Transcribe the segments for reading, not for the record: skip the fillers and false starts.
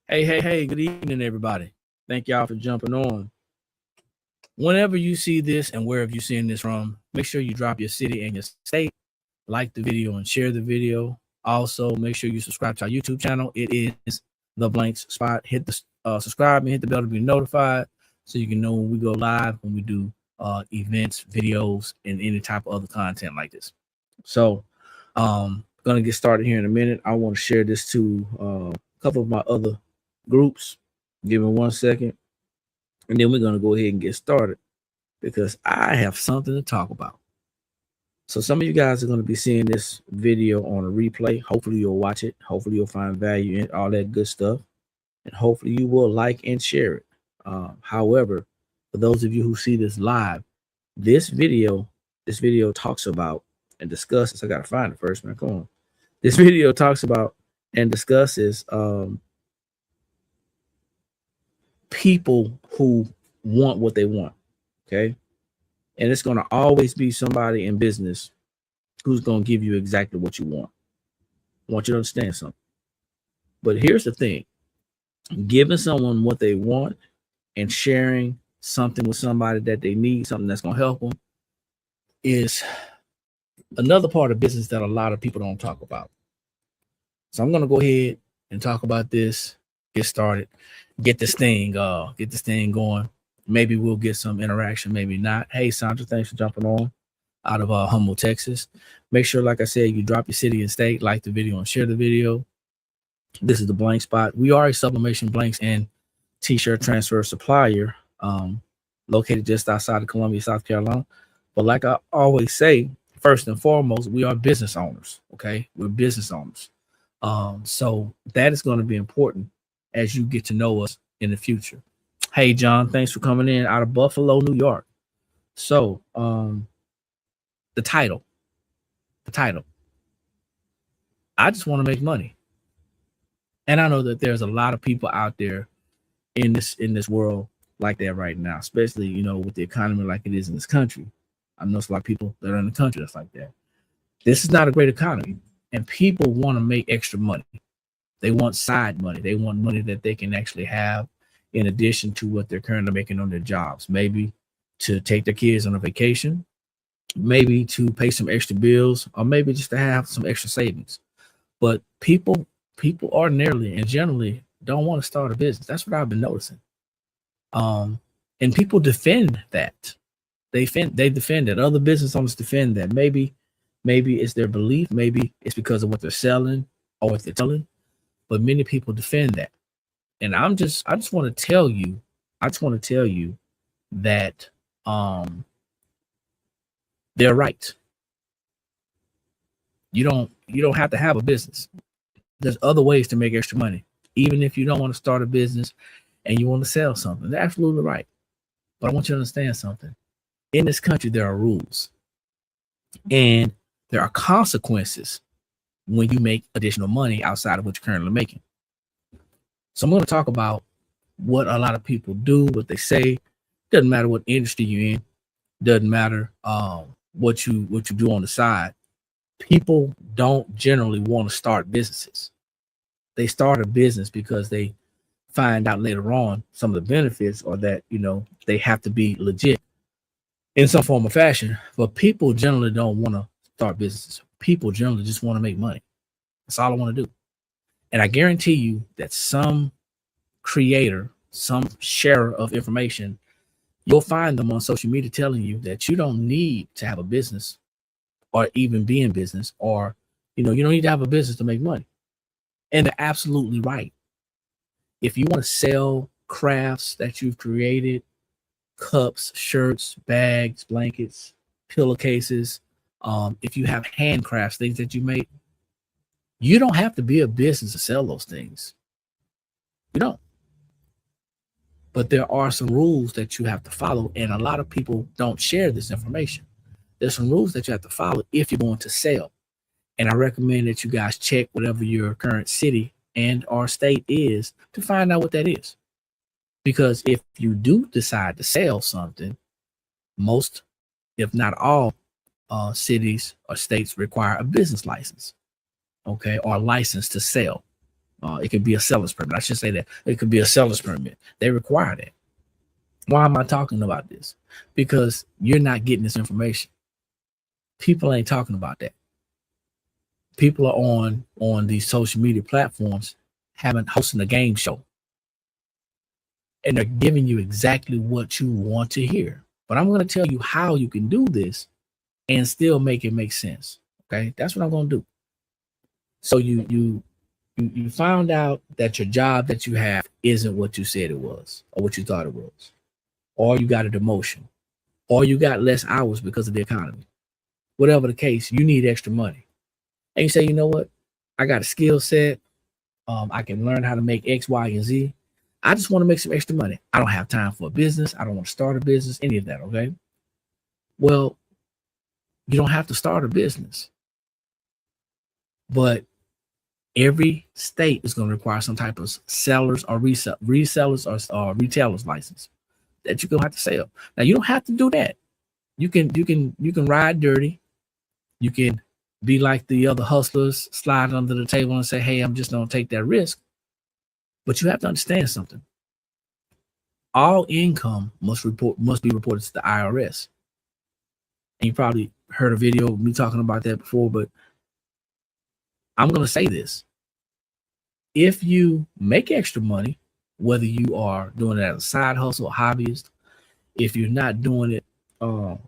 Hey, good evening, everybody. Thank y'all for jumping on. Whenever you see this and wherever you're seeing this from, make sure you drop your city and your state, like the video and share the video. Also, make sure you subscribe to our YouTube channel. It is The Blank Spot. Hit the subscribe and hit the bell to be notified so you can know when we go live, when we do events, videos, and any type of other content like this. So, gonna get started here in a minute. I want to share this to a couple of my other groups. Give me 1 second, and then we're gonna go ahead and get started because I have something to talk about. So some of you guys are going to be seeing this video on a replay. Hopefully you'll watch it. Hopefully you'll find value in all that good stuff, and hopefully you will like and share it. However, for those of you who see this live, this video talks about and discusses. I gotta find it first, man. Come on. This video talks about and discusses people who want what they want. Okay. And it's going to always be somebody in business who's going to give you exactly what you want. I want you to understand something. But here's the thing. Giving someone what they want and sharing something with somebody that they need, something that's going to help them, is another part of business that a lot of people don't talk about. So I'm going to go ahead and talk about this, get started, get this thing going. Maybe we'll get some interaction, maybe not. Hey, Sandra, thanks for jumping on out of Humble, Texas. Make sure, like I said, you drop your city and state, like the video and share the video. This is The Blank Spot. We are a sublimation blanks and t-shirt transfer supplier located just outside of Columbia, South Carolina. But like I always say, first and foremost, we are business owners, okay? We're business owners. So that is going to be important as you get to know us in the future. Hey, John, thanks for coming in out of Buffalo, New York. So, the title. I just want to make money. And I know that there's a lot of people out there in this world like that right now, especially, with the economy like it is in this country. I know there's a lot of people that are in the country that's like that. This is not a great economy, and people want to make extra money. They want side money. They want money that they can actually have in addition to what they're currently making on their jobs, maybe to take their kids on a vacation, maybe to pay some extra bills, or maybe just to have some extra savings. But people ordinarily and generally don't want to start a business. That's what I've been noticing. And people defend that. They defend that. Other business owners defend that. Maybe it's their belief. Maybe it's because of what they're selling or what they're telling. But many people defend that. And I just want to tell you that they're right. You don't have to have a business. There's other ways to make extra money. Even if you don't want to start a business and you want to sell something, they're absolutely right. But I want you to understand something. In this country, there are rules. And there are consequences when you make additional money outside of what you're currently making. So I'm going to talk about what a lot of people do, what they say. Doesn't matter what industry you're in. Doesn't matter what you do on the side. People don't generally want to start businesses. They start a business because they find out later on some of the benefits, or that they have to be legit in some form or fashion. But people generally don't want to start businesses. People generally just want to make money. That's all I want to do. And I guarantee you that some creator, some sharer of information, you'll find them on social media telling you that you don't need to have a business or even be in business, or, you don't need to have a business to make money. And they're absolutely right. If you want to sell crafts that you've created, cups, shirts, bags, blankets, pillowcases, if you have handcrafts, things that you make, you don't have to be a business to sell those things. You don't. But there are some rules that you have to follow, and a lot of people don't share this information. There's some rules that you have to follow if you're going to sell. And I recommend that you guys check whatever your current city and or state is to find out what that is. Because if you do decide to sell something, most, if not all, cities or states require a business license, okay, or a license to sell. It could be a seller's permit. I should say that it could be a seller's permit. They require that. Why am I talking about this? Because you're not getting this information. People ain't talking about that. People are on these social media platforms hosting a game show. And they're giving you exactly what you want to hear. But I'm going to tell you how you can do this and still make it make sense. Okay, that's what I'm going to do. So you found out that your job that you have isn't what you said it was, or what you thought it was, or you got a demotion, or you got less hours because of the economy. Whatever the case, you need extra money, and you say, you know what? I got a skill set. I can learn how to make X, Y, and Z. I just want to make some extra money. I don't have time for a business. I don't want to start a business, any of that, okay? Well, you don't have to start a business. But every state is going to require some type of sellers or resellers or retailers license that you're going to have to sell. Now, you don't have to do that. You can ride dirty. You can be like the other hustlers, slide under the table and say, hey, I'm just going to take that risk. But you have to understand something. All income must be reported to the IRS. And you probably heard a video of me talking about that before, but I'm going to say this. If you make extra money, whether you are doing it as a side hustle or hobbyist, if you're not doing it and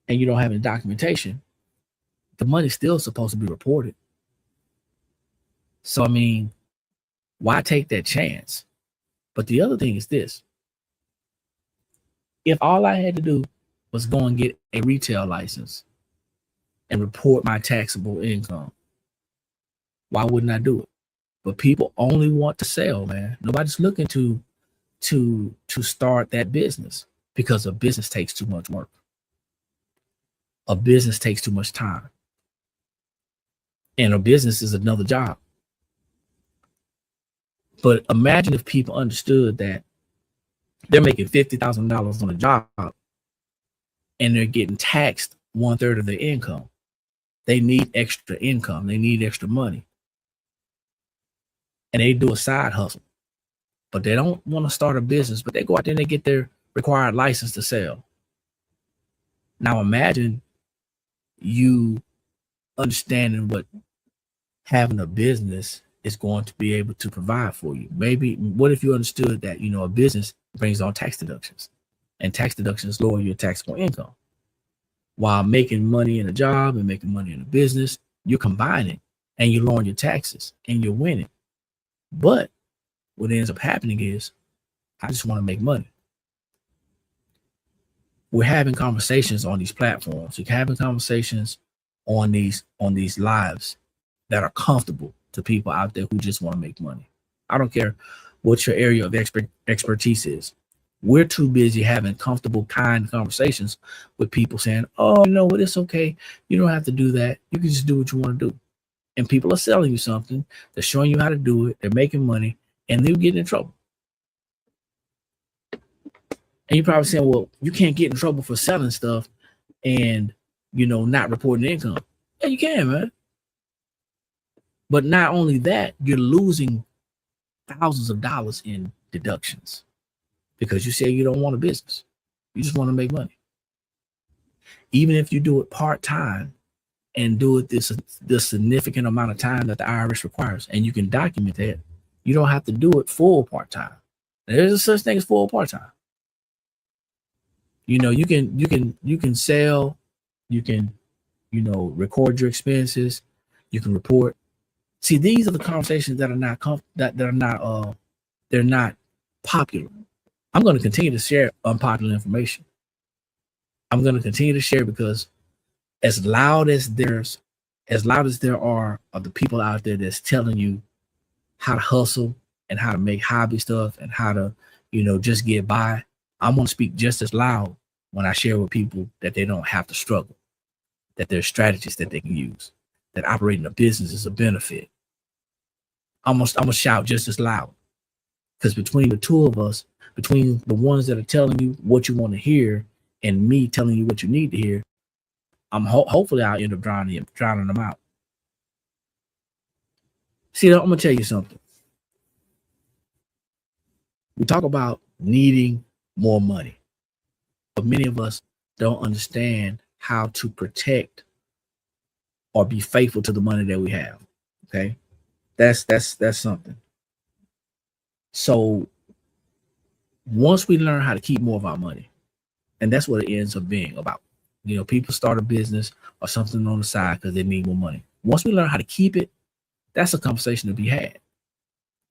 you don't have any documentation, the money's still supposed to be reported. So, I mean, why take that chance? But the other thing is this. If all I had to do was go and get a retail license and report my taxable income, why wouldn't I do it? But people only want to sell, man. Nobody's looking to start that business because a business takes too much work. A business takes too much time. And a business is another job. But imagine if people understood that they're making $50,000 on a job and they're getting taxed 1/3 of their income. They need extra income. They need extra money. And they do a side hustle. But they don't want to start a business, but they go out there and they get their required license to sell. Now imagine you understanding what having a business is going to be able to provide for you. Maybe what if you understood that, you know, a business brings on tax deductions, and tax deductions lower your taxable income. While making money in a job and making money in a business, you're combining and you're lowering your taxes and you're winning. But what ends up happening is, I just want to make money. We're having conversations on these platforms. We're having conversations on these lives that are comfortable to people out there who just want to make money. I don't care what your area of expertise is. We're too busy having comfortable, kind conversations with people saying, oh, you know what, it's okay. You don't have to do that. You can just do what you want to do. And people are selling you something. They're showing you how to do it. They're making money, and they'll get in trouble. And you're probably saying, well, you can't get in trouble for selling stuff and, you know, not reporting income. Yeah, you can, man. But not only that, you're losing thousands of dollars in deductions because you say you don't want a business. You just want to make money. Even if you do it part-time and do it this significant amount of time that the IRS requires, and you can document that, you don't have to do it full part-time. There's a such thing as full part-time. You know, you can sell, you can, you know, record your expenses, you can report. See, these are the conversations that are not they're not popular. I'm going to continue to share unpopular information. I'm going to continue to share because as loud as there are of the people out there that's telling you how to hustle and how to make hobby stuff and how to, you know, just get by, I'm going to speak just as loud when I share with people that they don't have to struggle, that there's strategies that they can use, that operating a business is a benefit. I'm gonna shout just as loud, because between the two of us, between the ones that are telling you what you want to hear and me telling you what you need to hear, hopefully I'll end up drowning them out. See, I'm gonna tell you something. We talk about needing more money, but many of us don't understand how to protect or be faithful to the money that we have. Okay, that's something. So once we learn how to keep more of our money, and that's what it ends up being about. You know, people start a business or something on the side because they need more money. Once we learn how to keep it, that's a conversation to be had.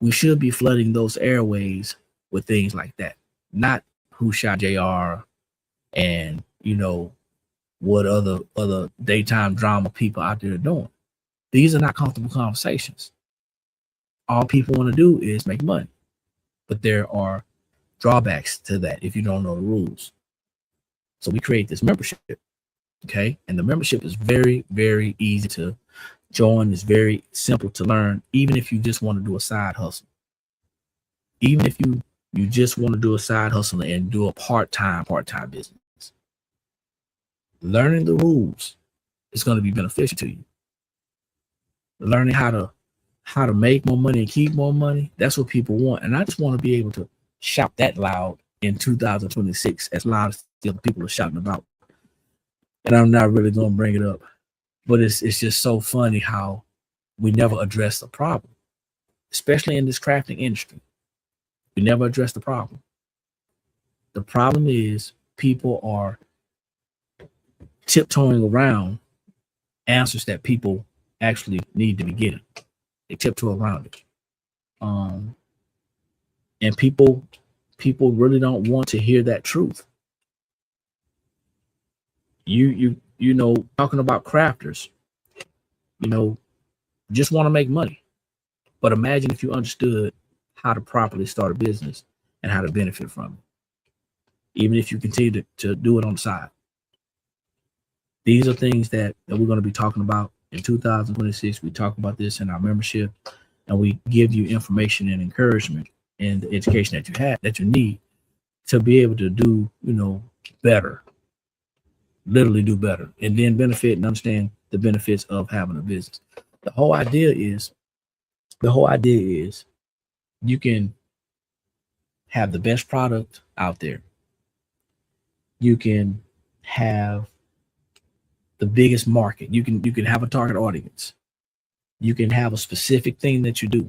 We should be flooding those airways with things like that, not who shot JR and, you know, what other daytime drama people out there are doing. These are not comfortable conversations. All people want to do is make money, but there are drawbacks to that if you don't know the rules. So we create this membership, okay? And the membership is very, very easy to join. It's very simple to learn, even if you just want to do a side hustle. Even if you just want to do a side hustle and do a part-time business. Learning the rules is going to be beneficial to you. Learning how to make more money and keep more money, that's what people want. And I just want to be able to shout that loud in 2026, as loud as the other people are shouting about. And I'm not really going to bring it up, but it's just so funny how we never address the problem, especially in this crafting industry. We never address the problem. The problem is people are tiptoeing around answers that people actually need to be getting. They tiptoe around it. And people really don't want to hear that truth. You know, talking about crafters, you know, just want to make money. But imagine if you understood how to properly start a business and how to benefit from it, even if you continue to do it on the side. These are things that we're going to be talking about in 2026. We talk about this in our membership, and we give you information and encouragement and the education that you need to be able to do, you know, better, literally do better, and then benefit and understand the benefits of having a business. The whole idea is you can have the best product out there. You can have the biggest market. You can have a target audience. You can have a specific thing that you do.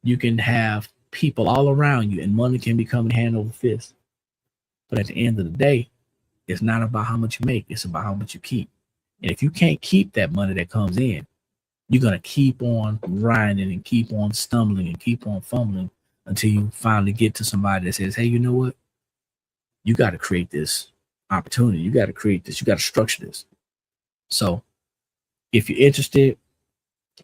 You can have people all around you, and money can be coming hand over fist. But at the end of the day, it's not about how much you make. It's about how much you keep. And if you can't keep that money that comes in, you're going to keep on grinding and keep on stumbling and keep on fumbling until you finally get to somebody that says, hey, you know what? You got to create this opportunity. You got to create this. You got to structure this. So if you're interested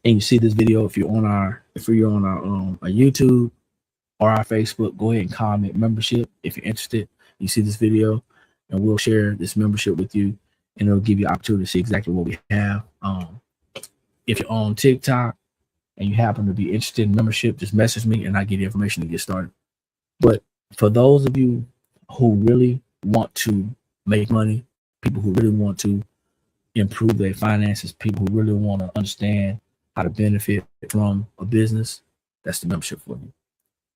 and you see this video, if you're on our YouTube or our Facebook, go ahead and comment membership. If you're interested, you see this video, and we'll share this membership with you, and it'll give you an opportunity to see exactly what we have. If you're on TikTok and you happen to be interested in membership, just message me and I'll give you information to get started. But for those of you who really want to make money, people who really want to improve their finances, people who really want to understand how to benefit from a business, that's the membership for you.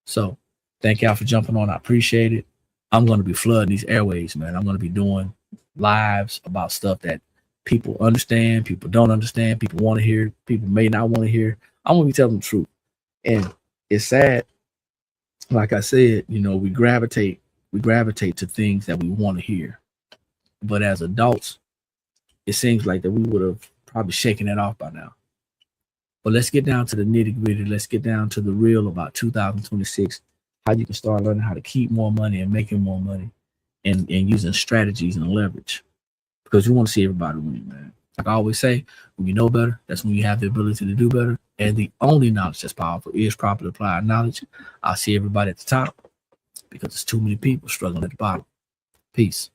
So thank y'all for jumping on. I appreciate it. I'm going to be flooding these airways, man. I'm going to be doing lives about stuff that people understand, people don't understand, people want to hear, people may not want to hear. I'm going to be telling the truth. And it's sad. Like I said, you know, we gravitate to things that we want to hear. But as adults, it seems like that we would have probably shaken that off by now. But let's get down to the nitty-gritty. Let's get down to the real about 2026, how you can start learning how to keep more money and making more money and using strategies and leverage. Because we want to see everybody win, man. Like I always say, when you know better, that's when you have the ability to do better. And the only knowledge that's powerful is properly applied knowledge. I'll see everybody at the top because there's too many people struggling at the bottom. Peace.